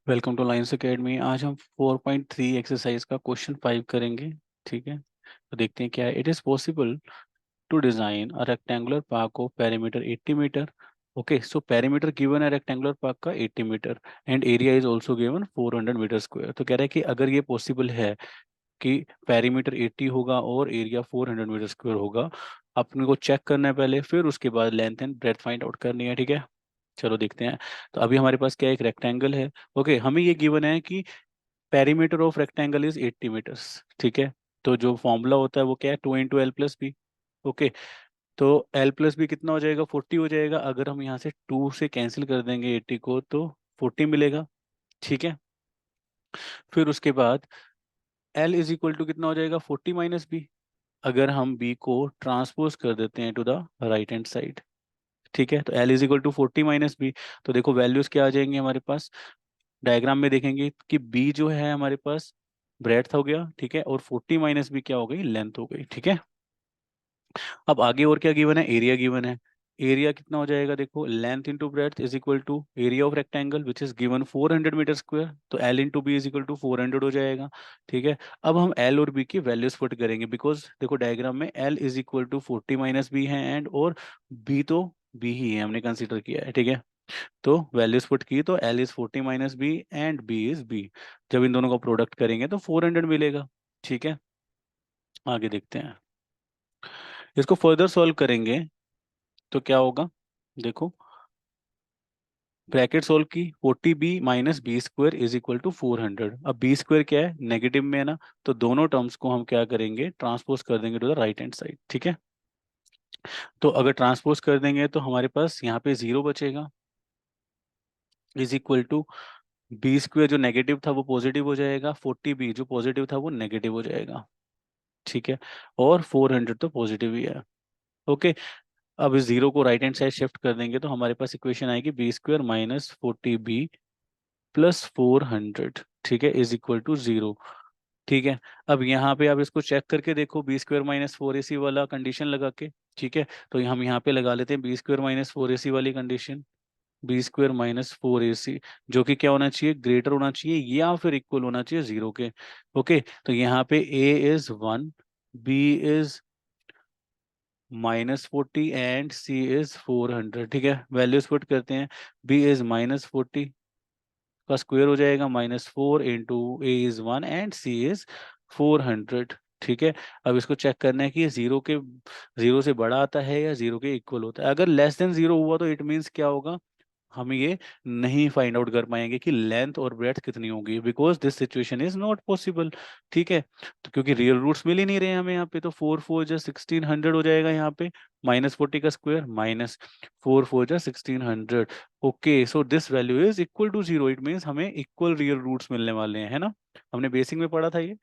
Welcome two lines academy. आज हम 4.3 exercise का क्वेश्चन 5 करेंगे। ठीक है, तो देखते हैं क्या है। It is possible to design a rectangular park of perimeter 80 metre. Okay, so perimeter given है रेक्टेंगुलर पार्क का 80 metre and area is also given 400 metre square. तो कह रहा है कि अगर ये पॉसिबल है कि पेरीमीटर 80 होगा और एरिया 400 मीटर स्क्वायर होगा, अपने को चेक करना है पहले, फिर उसके बाद length and breadth find out करनी है। ठीक है, चलो देखते हैं। तो अभी हमारे पास क्या है, एक रेक्टेंगल है। ओके, हमें ये गिवन है कि perimeter of rectangle is 80 metres. ठीक है, तो जो फॉर्मूला होता है वो क्या है, 2 into L plus b. Okay, तो एल प्लस बी कितना हो जाएगा, 40 हो जाएगा। अगर हम यहाँ से 2 से कैंसिल कर देंगे 80 को तो 40 मिलेगा। ठीक है, फिर उसके बाद एल इज इक्वल टू कितना हो जाएगा, 40 माइनस बी। अगर हम बी को ट्रांसपोज कर देते हैं to the right hand side, ठीक है, तो L is equal to 40 minus b. तो देखो वैल्यूज क्या आ जाएंगे हमारे पास, डायग्राम में देखेंगे कि बी जो है हमारे पास ब्रेड्थ हो गया। ठीक है, और 40 माइनस बी क्या हो गई, लेंथ हो गई। ठीक है, अब आगे और क्या गिवन है, एरिया गिवन है। एरिया कितना हो जाएगा, देखो length into breadth is equal to area of rectangle which is given 400 metre square. तो L into B is equal to 400 हो जाएगा। ठीक है, अब हम एल और बी की वैल्यूज पुट करेंगे, बिकॉज देखो डायग्राम में L is equal to 40 minus b है एंड और बी तो बी ही है, हमने कंसिडर किया है। ठीक है, तो वैल्यूज पुट की तो L is 40 minus b and b is b. जब इन दोनों का प्रोडक्ट करेंगे तो 400 मिलेगा। ठीक है, आगे देखते हैं। इसको फर्दर सॉल्व करेंगे तो क्या होगा, देखो ब्रैकेट सोल्व की, 40b minus b square is equal to 400। अब बी स्क्वायर क्या है, नेगेटिव में है ना, तो दोनों टर्म्स को हम क्या करेंगे, ट्रांसपोज कर देंगे to the right hand side. ठीक है, तो अगर ट्रांसपोज कर देंगे तो हमारे पास यहाँ पे जीरो बचेगा, is equal to b square जो नेगेटिव था वो पॉजिटिव हो जाएगा, 40b जो पॉजिटिव था वो नेगेटिव हो जाएगा। ठीक है, और 400 तो पॉजिटिव ही है। ओके, अब इस जीरो को राइट हैंड साइड शिफ्ट कर देंगे तो हमारे पास इक्वेशन आएगी b square minus 40b plus 400। ठीक है, इज इक्वल टू जीरो। ठीक है, अब यहाँ पे आप इसको चेक करके देखो, बी स्क्वायर माइनस 4ac वाला कंडीशन लगा के। ठीक है, तो हम यहाँ पे लगा लेते हैं बी स्क्वायर माइनस 4ac वाली condition, B square minus 4ac, जो कि क्या होना चाहिए, ग्रेटर होना चाहिए या फिर इक्वल होना चाहिए जीरो के। ओके, तो यहाँ पे a is 1, b is -40 and c is 400। ठीक है, वैल्यूज पुट करते हैं, b इज -40 का स्क्वायर हो जाएगा -4 into a is 1 and c is 400। ठीक है, अब इसको चेक करना है कि ये जीरो से बड़ा आता है या जीरो के इक्वल होता है। अगर लेस देन जीरो हुआ तो इट मीन्स क्या होगा, हम ये नहीं फाइंड आउट कर पाएंगे कि लेंथ और ब्रेड्थ कितनी होगी, because this situation is not possible. ठीक है, तो क्योंकि रियल रूट्स मिल ही नहीं रहे हैं हमें यहाँ पे, तो 4 4 जा 1600 हो जाएगा यहाँ पे, -40 का स्क्वायर माइनस 4 4 जा 1600। Okay, so this value is equal to zero, it means हमें इक्वल रियल रूट्स मिलने वाले हैं, है ना। हमने बेसिक में पढ़ा था ये।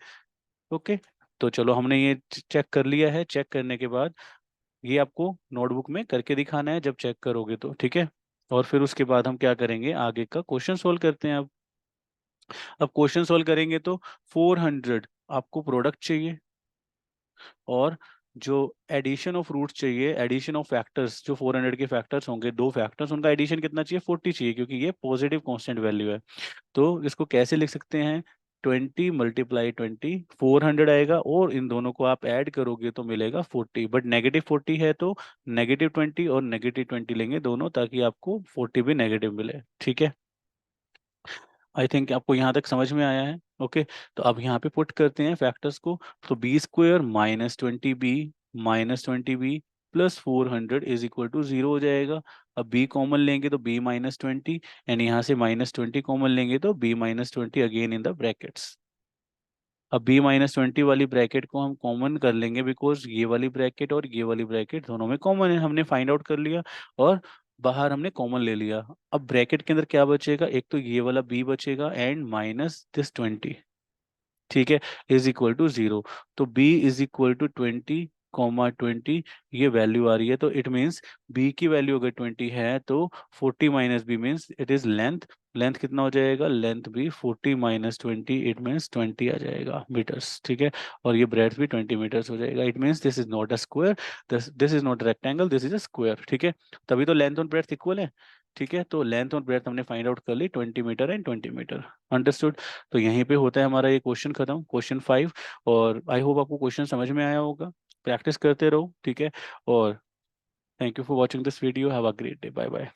ओके, तो चलो हमने ये चेक कर लिया है। चेक करने के बाद ये आपको नोटबुक में करके दिखाना है जब चेक करोगे तो। ठीक है, और फिर उसके बाद हम क्या करेंगे, आगे का क्वेश्चन सोल्व करते हैं। अब क्वेश्चन सोल्व करेंगे तो 400 आपको प्रोडक्ट चाहिए, और जो एडिशन ऑफ रूट्स चाहिए, एडिशन ऑफ फैक्टर्स, जो 400 के फैक्टर्स होंगे, दो फैक्टर्स, उनका एडिशन कितना चाहिए, 40 चाहिए, क्योंकि ये पॉजिटिव कांस्टेंट वैल्यू है। तो इसको कैसे लिख सकते हैं, 20 × 20 400 आएगा, और इन दोनों को आप ऐड करोगे तो मिलेगा 40, बट -40 है तो -20 और -20 लेंगे दोनों, ताकि आपको 40 भी नेगेटिव मिले। ठीक है, आई थिंक आपको यहाँ तक समझ में आया है। ओके, तो अब यहाँ पे पुट करते हैं फैक्टर्स को। तो b square -20b plus 400 is equal to zero हो जाएगा। अब बी कॉमन लेंगे तो b -20, एंड यहाँ से -20 कॉमन लेंगे तो b -20 again in the brackets. अब b -20 वाली ब्रैकेट को हम कॉमन कर लेंगे, बिकॉज ये वाली ब्रैकेट और ये वाली ब्रैकेट दोनों में कॉमन है, हमने फाइंड आउट कर लिया, और बाहर हमने कॉमन ले लिया। अब ब्रैकेट के अंदर क्या बचेगा, एक तो ये वाला b बचेगा एंड माइनस दिस 20। ठीक है, इज इक्वल टू जीरो। तो b इज इक्वल टू 20, 20 ये वैल्यू आ रही है, तो इट मीन्स b की वैल्यू अगर 20 है तो 40 minus b means it is length. Length कितना हो जाएगा, लेंथ भी 40 -20 इट मीन्स 20 आ जाएगा मीटर्स। ठीक है, और ये ब्रेड्थ भी 20 मीटर्स हो जाएगा। It means this is not a square, this is not rectangle, this is a square. ठीक है, तभी तो लेंथ और ब्रेड्थ इक्वल है। ठीक है, तो लेंथ और ब्रेथ हमने फाइंड आउट कर ली, 20 मीटर एंड 20 मीटर। अंडरस्टूड। तो यहीं पे होता है हमारा ये क्वेश्चन खत्म, क्वेश्चन 5। और आई होप आपको क्वेश्चन समझ में आया होगा। प्रैक्टिस करते रहो, ठीक है। और thank you for watching this video, have a great day, bye bye.